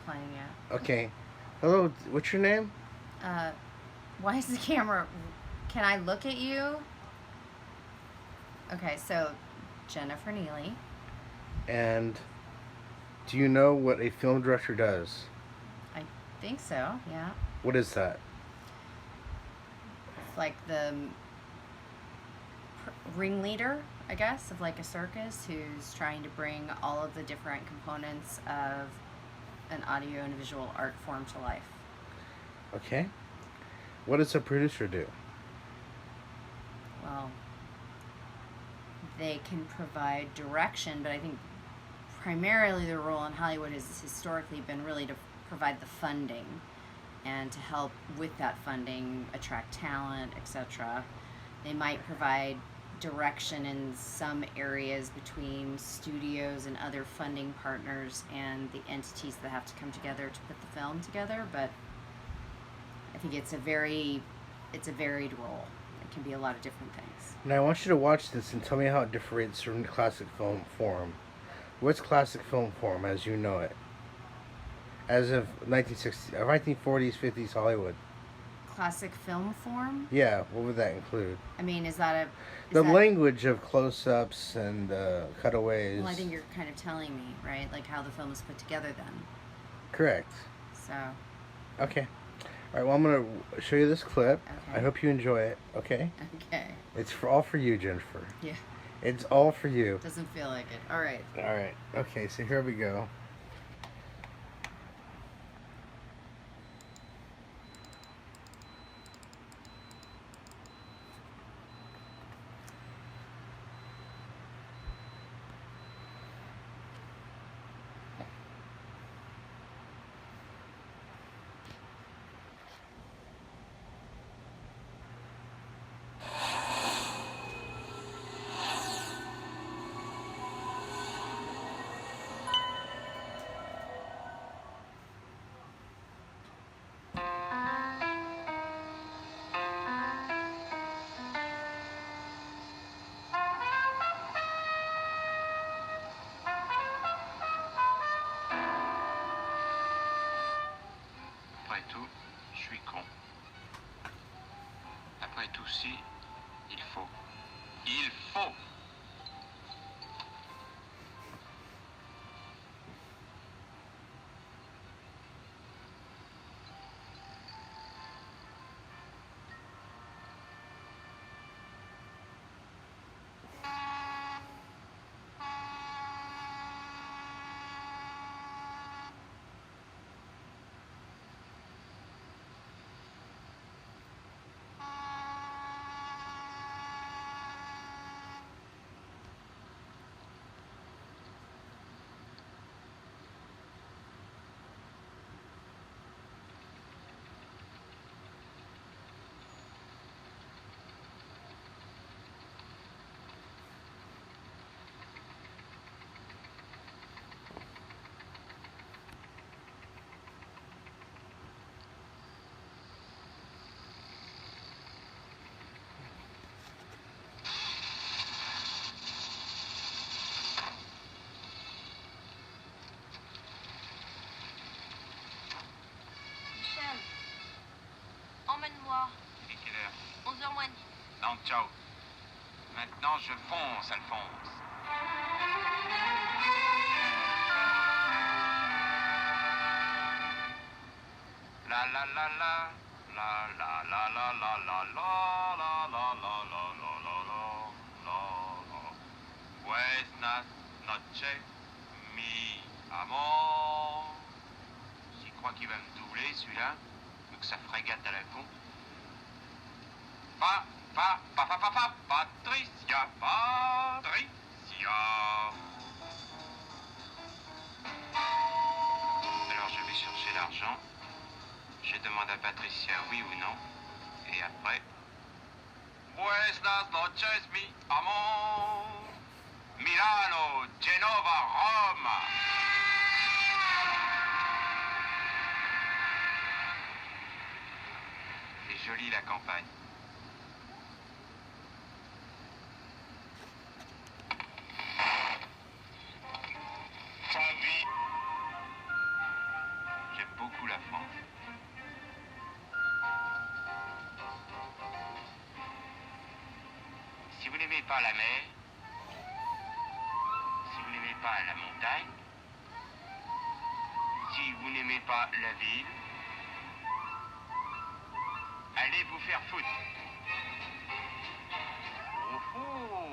playing yet. Okay. Hello, what's your name? Uh, why is the camera? Can I look at you? Okay, so Jennifer Neely. And do you know what a film director does? I think so. Yeah, What is that? it's like the ringleader, I guess, of like a circus who's trying to bring all of the different components of an audio and visual art form to life. Okay. What does a producer do? Well, they can provide direction, but I think primarily their role in Hollywood has historically been really to provide the funding and to help with that funding attract talent, etc. They might provide direction in some areas between studios and other funding partners and the entities that have to come together to put the film together, but I think it's a varied role. It can be a lot of different things. Now I want you to watch this and tell me how it differentiates from classic film form. What's classic film form as you know it? As of 1960, 1940s, 50s Hollywood. Classic film form? Yeah, what would that include? I mean, is that The language of close-ups and cutaways. Well, I think you're kind of telling me, right? Like how the film is put together then. Correct. So. Okay. All right, well, I'm going to show you this clip. Okay. I hope you enjoy it, okay? Okay. It's all for you, Jennifer. Yeah. It's all for you. Doesn't feel like it. All right. All right. Okay, so here we go. Après tout, je suis con. Après tout, si, il faut. Il faut! Michel, emmène-moi. Il est quelle heure? 11h moins 10. Non, ciao. Maintenant, je fonce, Alphonse. La la la la. La la la la la la la la la la la la la la la. Buenas noches, mi amor. J'y crois qu'il va me doubler, celui-là. Donc ça frégate à la con. Patricia, Patricia. Alors je vais chercher l'argent. Je demande à Patricia oui ou non. Et après. Buenas noches, mi amor. Milano, Genova, Rome. C'est joli la campagne. Sa vie. Si vous n'aimez pas la mer, si vous n'aimez pas la montagne, si vous n'aimez pas la ville, allez vous faire foutre. Oh oh!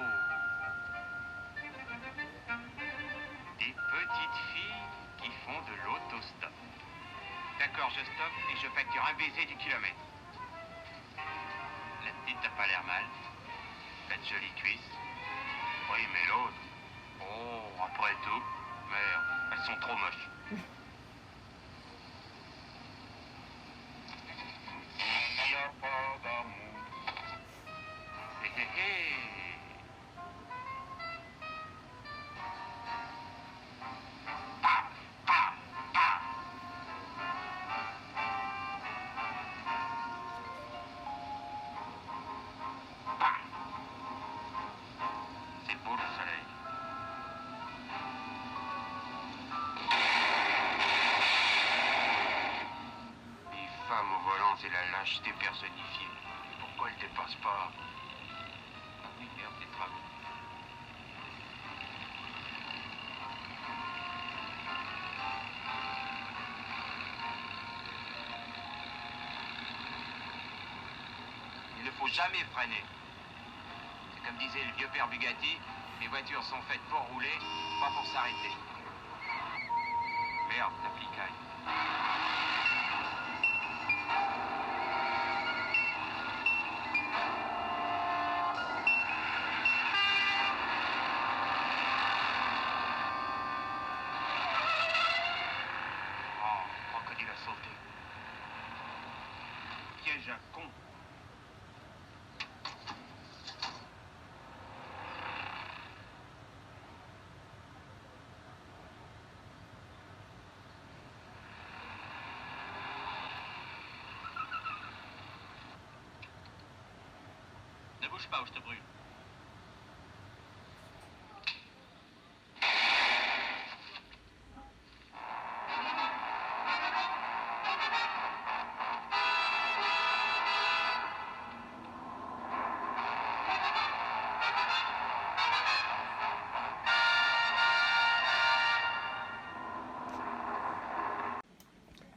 Des petites filles qui font de l'autostop. D'accord, je stoppe et je facture un baiser du kilomètre. La petite n'a pas l'air mal. Elle a de jolies cuisses. Oui, mais l'autre... Oh, après tout, merde, elles sont trop moches. Il n'y a pas d'amour. Hé hé hé. Paf, paf, paf. Paf. C'est beau le soleil. Les femmes au volant, c'est la lâcheté personnifiée. Pourquoi elles dépassent pas? Ah oui, merde, des travaux. Il ne faut jamais freiner. C'est comme disait le vieux père Bugatti, les voitures sont faites pour rouler, pas pour s'arrêter. Merde, t'applicaille. Oh, crocodile a sauté. Piège à con. Ne bouge pas ou je te brûle.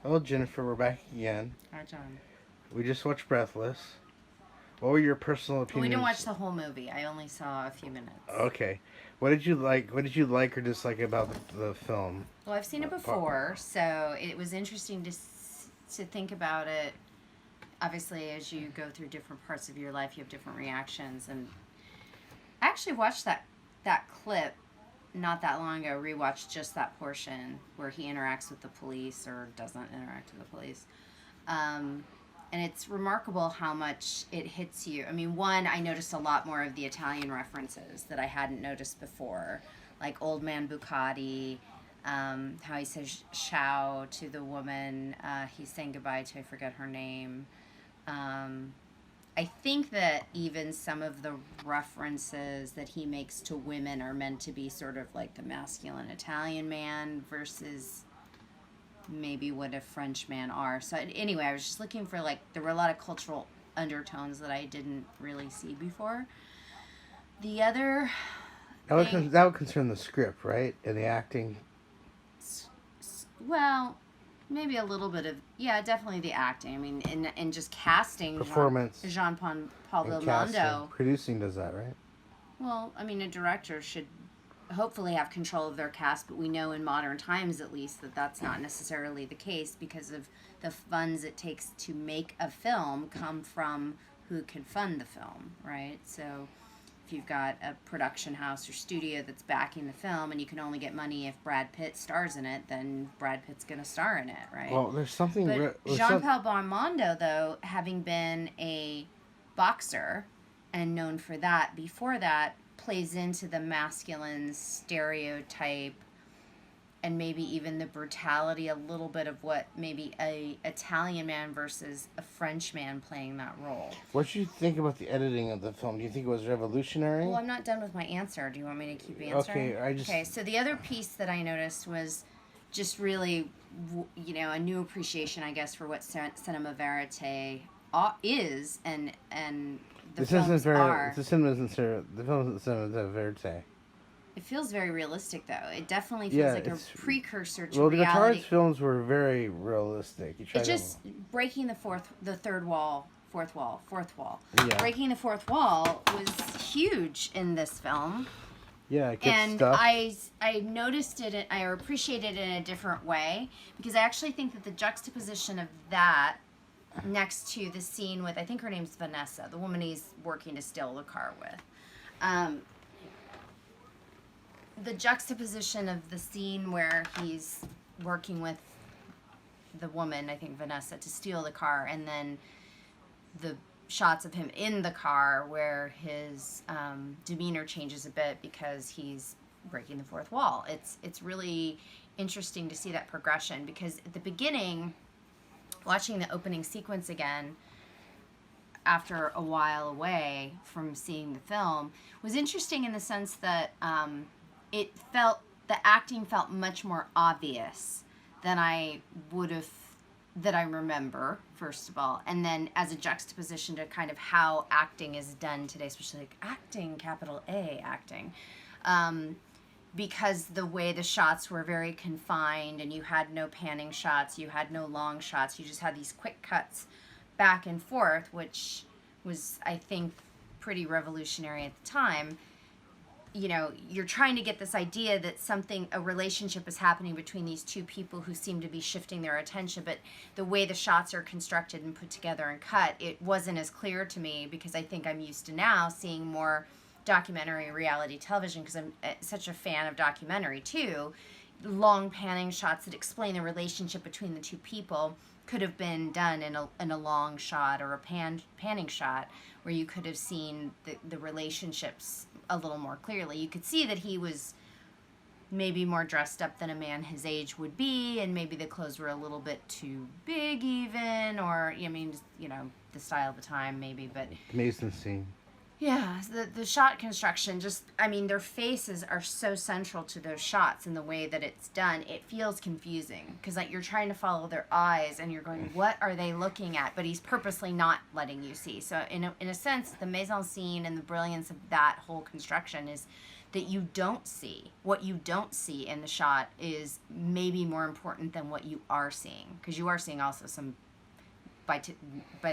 Hello, Jennifer. We're back again. Hi, John. We just watched Breathless. What were your personal Well, opinions? we didn't watch the whole movie. I only saw a few minutes. Okay. What did you like? What did you like or dislike about the film? Well, I've seen it before, so it was interesting to think about it. Obviously, as you go through different parts of your life, you have different reactions. And I actually watched that clip not that long ago. Rewatched just that portion where he interacts with the police or doesn't interact with the police. And it's remarkable how much it hits you. I mean, one, I noticed a lot more of the Italian references that I hadn't noticed before, like Old Man Bucati, how he says ciao to the woman he's saying goodbye to, I forget her name. I think that even some of the references that he makes to women are meant to be sort of like the masculine Italian man versus maybe what a French man are. So anyway, I was just looking for, like, there were a lot of cultural undertones that I didn't really see before. The other That would concern the script, right? And the acting. Well, maybe a little bit of, yeah, definitely the acting. I mean, and just casting Performance. Jean-Paul And Belmondo. casting. Producing does that, right? Well, I mean, a director should hopefully have control of their cast, but we know in modern times, at least, that that's not necessarily the case because of the funds it takes to make a film come from who can fund the film, right? So if you've got a production house or studio that's backing the film and you can only get money if Brad Pitt stars in it, then Brad Pitt's going to star in it, right? Well, there's something. But Jean-Paul Belmondo, though, having been a boxer and known for that, before that, plays into the masculine stereotype and maybe even the brutality a little bit of what maybe a Italian man versus a French man playing that role. What did you think about the editing of the film? Do you think it was revolutionary? Well, I'm not done with my answer. Do you want me to keep answering? Okay, Okay, so the other piece that I noticed was just really, a new appreciation, I guess, for what cinema verite is and the This isn't films very. are. The cinema isn't. The film isn't cinema verite. It feels very realistic, though. It definitely feels Yeah, like a it's- precursor to Well, the reality. Guitars films were very realistic. You tried It's just breaking the fourth wall. Yeah. Breaking the fourth wall was huge in this film, Yeah, it gets and stuff. I noticed it. I appreciated it in a different way because I actually think that the juxtaposition of that next to the scene with, I think her name's Vanessa, the woman he's working to steal the car with. The juxtaposition of the scene where he's working with the woman, I think Vanessa, to steal the car, and then the shots of him in the car where his demeanor changes a bit because he's breaking the fourth wall. It's really interesting to see that progression because at the beginning, watching the opening sequence again after a while away from seeing the film was interesting in the sense that the acting felt much more obvious than I that I remember, first of all, and then as a juxtaposition to kind of how acting is done today, especially like acting, capital A acting, because the way the shots were very confined and you had no panning shots, you had no long shots, you just had these quick cuts back and forth, which was, I think, pretty revolutionary at the time. You know, you're trying to get this idea that a relationship is happening between these two people who seem to be shifting their attention, but the way the shots are constructed and put together and cut, it wasn't as clear to me because I think I'm used to now seeing more documentary reality television because I'm such a fan of documentary too. Long panning shots that explain the relationship between the two people could have been done in a long shot or a panning shot where you could have seen the relationships a little more clearly. You could see that he was maybe more dressed up than a man his age would be, and maybe the clothes were a little bit too big even, or, I mean, you know, the style of the time maybe, but... Mason scene. Yeah, the shot construction, just, I mean, their faces are so central to those shots and the way that it's done. It feels confusing because, like, you're trying to follow their eyes and you're going, what are they looking at? But he's purposely not letting you see. So, in a sense, the mise-en-scene and the brilliance of that whole construction is that you don't see. What you don't see in the shot is maybe more important than what you are seeing, because you are seeing also some, by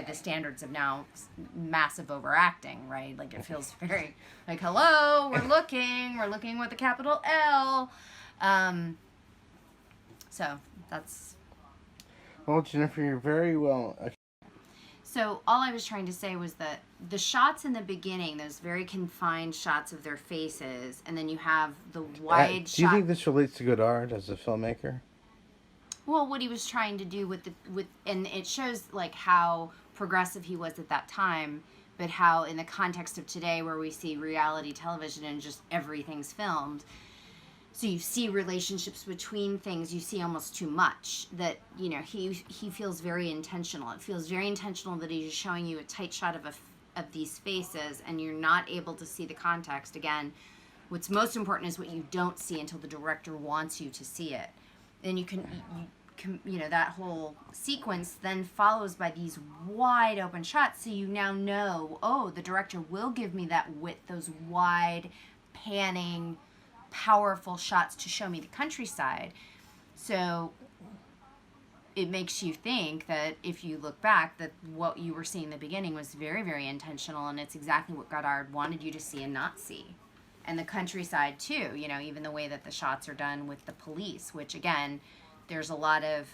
the standards of now, massive overacting, right? Like, it feels very like, hello, we're looking with a capital L. So that's... Well, Jennifer, you're very well... So all I was trying to say was that the shots in the beginning, those very confined shots of their faces, and then you have the wide shot... Do you think this relates to Godard as a filmmaker? Well, what he was trying to do and it shows like how progressive he was at that time, but how in the context of today where we see reality television and just everything's filmed, so you see relationships between things, you see almost too much, that, you know, he feels very intentional. It feels very intentional that he's showing you a tight shot of these faces and you're not able to see the context. Again, what's most important is what you don't see until the director wants you to see it. Then you can, that whole sequence then follows by these wide open shots. So you now know, oh, the director will give me that width, those wide, panning, powerful shots to show me the countryside. So it makes you think that if you look back, that what you were seeing in the beginning was very, very intentional, and it's exactly what Godard wanted you to see and not see. And the countryside too, you know, even the way that the shots are done with the police, which again, there's a lot of,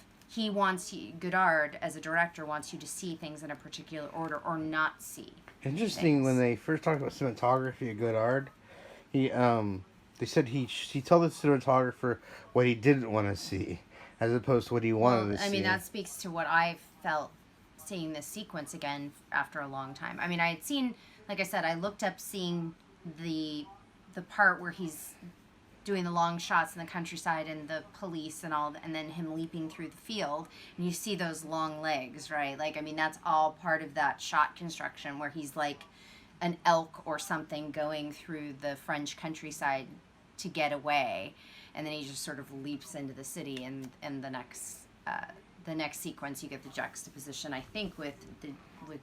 Godard as a director wants you to see things in a particular order or not see. Interesting, when they first talked about cinematography at Godard, they said he told the cinematographer what he didn't want to see, as opposed to what he wanted to see. I mean, that speaks to what I felt seeing this sequence again after a long time. I mean, I had seen, like I said, I looked up seeing the part where he's doing the long shots in the countryside and the police and all, and then him leaping through the field, and you see those long legs, right? Like, I mean, that's all part of that shot construction where he's like an elk or something going through the French countryside to get away, and then he just sort of leaps into the city, and the next sequence you get the juxtaposition, I think, with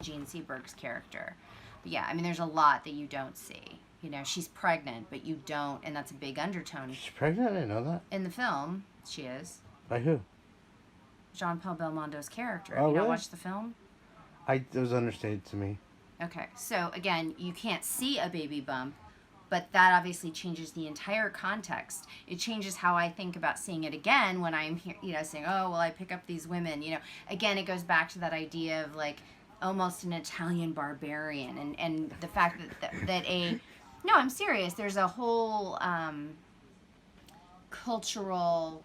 Gene Seberg's character. But yeah, I mean, there's a lot that you don't see. You know, she's pregnant, but you don't, and that's a big undertone. She's pregnant? I didn't know that. In the film, she is. By who? Jean Paul Belmondo's character. Oh, Have you not really? watched the film? It was understated to me. Okay, so again, you can't see a baby bump, but that obviously changes the entire context. It changes how I think about seeing it again when I'm here, you know, saying, oh, well, I pick up these women, you know. Again, it goes back to that idea of like almost an Italian barbarian and the fact that a, no, I'm serious, there's a whole cultural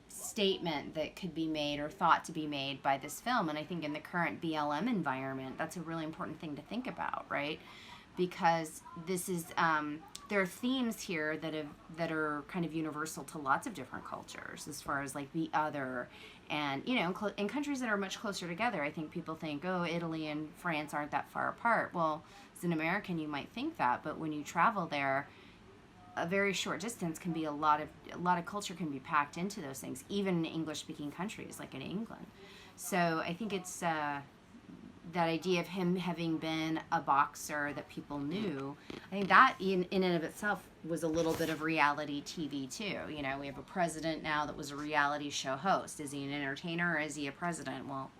statement that could be made or thought to be made by this film. And I think in the current BLM environment, that's a really important thing to think about, right? Because this is there are themes here that are kind of universal to lots of different cultures, as far as like the other, and you know, in countries that are much closer together. I think people think, oh, Italy and France aren't that far apart. Well, as an American, you might think that, but when you travel there, a very short distance can be a lot of culture can be packed into those things, even in English-speaking countries like in England. So I think it's that idea of him having been a boxer that people knew. I think that in and of itself was a little bit of reality TV too. You know, we have a president now that was a reality show host. Is he an entertainer or is he a president? Well,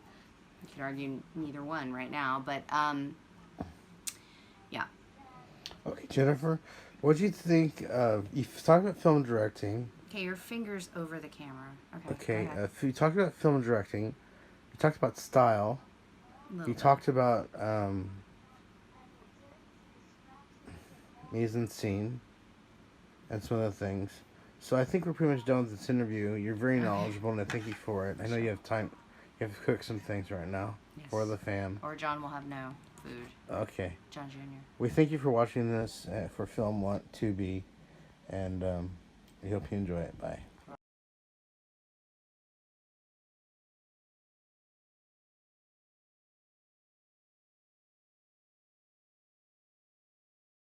you could argue neither one right now, but yeah. Okay, Jennifer, what do you think of, you talked about film directing. Okay, your finger's over the camera. Okay. Okay, go ahead. if you talked about film directing, you talked about style, Little you bit. talked about mise en scene, and some other things. So I think we're pretty much done with this interview. You're very knowledgeable, and I thank you for it. I know you have time. You have to cook some things right now Yes. for the fam. Or John will have no food. Okay. John Jr. We thank you for watching this for Film Want to Be, and we hope you enjoy it. Bye.